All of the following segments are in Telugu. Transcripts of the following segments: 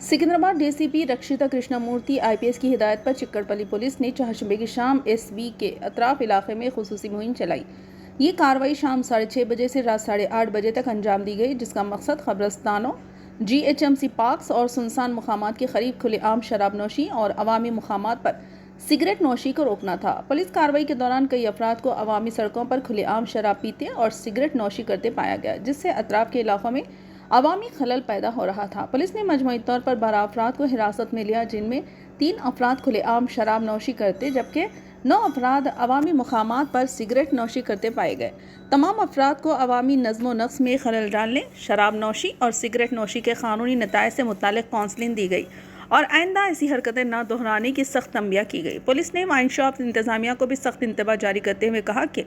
सिकंदराबाद डीसीपी रक्षिता कृष्णमूर्ति आईपीएस की हिदायत पर चिक्कड़पल्ली पुलिस ने चहारशंबे की शाम एसबी के अतराफ इलाके में खुसूसी मुहिम चलाई। ये कार्रवाई शाम 6:30 बजे से रात 8:30 बजे तक अंजाम दी गई, जिसका मकसद कब्रस्तानों, जीएचएमसी पार्क्स और सुनसान मुकामात के करीब खुलेआम शराब नोशी और अवामी मुकामात पर सिगरेट नोशी को रोकना था। पुलिस कार्रवाई के दौरान कई अफराद को अवामी सड़कों पर खुलेआम शराब पीते और सिगरेट नोशी करते पाया गया, जिससे अतराफ के इलाकों में अवामी खलल पैदा हो रहा था। पुलिस ने मजमूई तौर पर 12 अफराद को हिरासत में लिया, जिनमें 3 अफराद खुलेआम शराब नोशी करते जबकि 9 अफराद अवामी मुकामात पर सिगरेट नोशी करते पाए गए। तमाम अफराद को अवामी नज़्म व नक्श में खलल डालने, शराब नोशी और सिगरेट नोशी के कानूनी नताइज से मुतालिक काउंसलिंग दी गई और आइंदा ऐसी हरकतें न दोहराने की सख्त तंबिया की गई। पुलिस ने वाइन शॉप इंतजामिया को भी सख्त इंतबाह जारी करते हुए कहा कि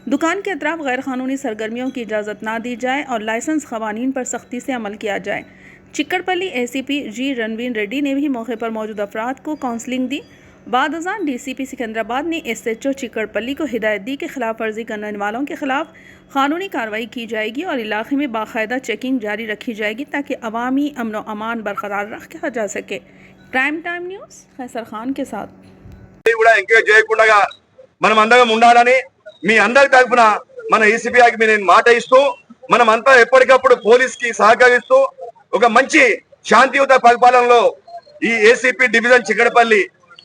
दुकान के अतराफ गैर कानूनी सरगर्मियों की इजाज़त ना दी जाए और लाइसेंस क़वानीन पर सख्ती से अमल किया जाए। चिक्कड़पल्ली एसीपी जी रणवीर रेड्डी ने भी मौके पर मौजूद अफराद को काउंसलिंग दी। बाद अज़ान डीसीपी सिकंदराबाद ने एसएचओ चिक्कड़पल्ली को हिदायत दी कि खिलाफ वर्जी करने वालों के खिलाफ कानूनी कार्रवाई की जाएगी और इलाके में बाकायदा चेकिंग जारी रखी जाएगी ताकि अवामी अमन व अमान बरकरार रखा जा सके। प्राइम टाइम न्यूज़ कैसर खान के साथ। మీ అందరి తరపున మన ఏసీబీకి నేను మాట ఇస్తూ మనమంతా ఎప్పటికప్పుడు పోలీస్ కి సహకరిస్తూ ఒక మంచి శాంతియుత పరిపాలనలో ఈ ఏసీపీ డివిజన్ చిక్కడపల్లి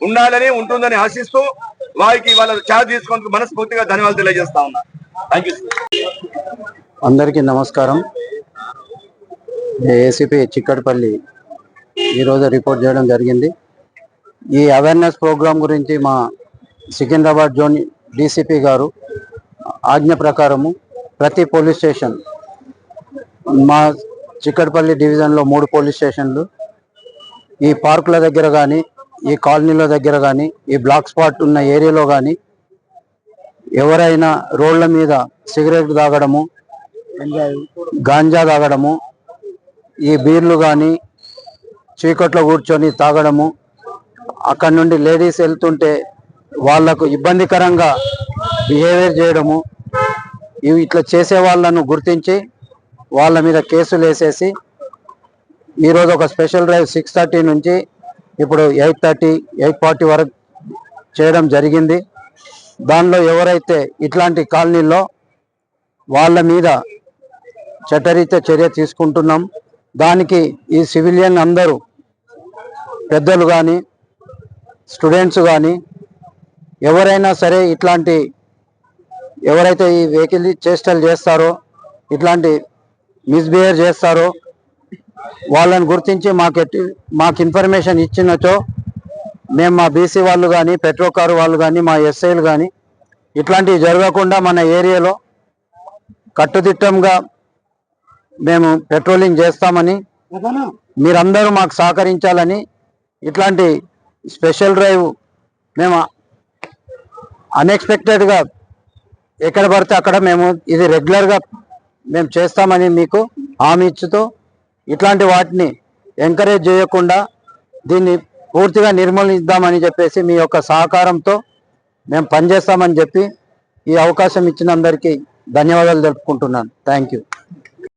ఉండాలని ఉంటుందని ఆశిస్తూ వారికి వాళ్ళ ఛార్జ్ తీసుకున్నందుకు మనస్ఫూర్తిగా ధన్యవాదాలు తెలియజేస్తా ఉన్నా। థాంక్యూ। అందరికీ నమస్కారం। ఏసీపీ చిక్కడపల్లి ఈరోజు రిపోర్ట్ చేయడం జరిగింది। ఈ అవేర్నెస్ ప్రోగ్రామ్ గురించి మా సికింద్రాబాద్ జోన్ డీసీపీ గారు ఆజ్ఞ ప్రకారము ప్రతి పోలీస్ స్టేషన్, మా చిక్కడపల్లి డివిజన్లో 3 పోలీస్ స్టేషన్లు, ఈ పార్కుల దగ్గర కానీ, ఈ కాలనీల దగ్గర కానీ, ఈ బ్లాక్ స్పాట్ ఉన్న ఏరియాలో కానీ ఎవరైనా రోడ్ల మీద సిగరెట్ తాగడము, గాంజా తాగడము, ఈ బీర్లు కానీ చీకట్లో కూర్చొని తాగడము, అక్కడి నుండి లేడీస్ వెళ్తుంటే వాళ్లకు ఇబ్బందికరంగా బిహేవియర్ చేయడము, ఇవి ఇట్లా చేసే వాళ్ళను గుర్తించి వాళ్ళ మీద కేసులు వేసేసి ఈరోజు ఒక స్పెషల్ డ్రైవ్ 6:30 నుంచి ఇప్పుడు 8:30, 8:40 వరకు చేయడం జరిగింది। దానిలో ఎవరైతే ఇట్లాంటి కాలనీల్లో వాళ్ళ మీద చట్టరీత్యా చర్య తీసుకుంటున్నాం। దానికి ఈ సివిలియన్ అందరూ, పెద్దలు కానీ, స్టూడెంట్స్ కానీ, ఎవరైనా సరే ఇట్లాంటి ఎవరైతే ఈ వెహికల్ చేష్టలు చేస్తారో, ఇట్లాంటి మిస్బిహేవ్ చేస్తారో వాళ్ళని గుర్తించి మాకు ఇన్ఫర్మేషన్ ఇచ్చినచో మేము మా బీసీ వాళ్ళు కానీ, పెట్రోకారు వాళ్ళు కానీ, మా ఎస్ఐలు కానీ ఇట్లాంటివి జరగకుండా మన ఏరియాలో కట్టుదిట్టంగా మేము పెట్రోలింగ్ చేస్తామని, మీరందరూ మాకు సహకరించాలని, ఇట్లాంటి స్పెషల్ డ్రైవ్ మేము అన్ఎక్స్పెక్టెడ్గా ఎక్కడ పడితే అక్కడ మేము ఇది రెగ్యులర్గా మేము చేస్తామని మీకు హామీ ఇచ్చుతూ ఇట్లాంటి వాటిని ఎంకరేజ్ చేయకుండా దీన్ని పూర్తిగా నిర్మూలిద్దామని చెప్పేసి మీ యొక్క సహకారంతో మేము పనిచేస్తామని చెప్పి ఈ అవకాశం ఇచ్చిన అందరికీ ధన్యవాదాలు తెలుపుకుంటున్నాను। Thank you.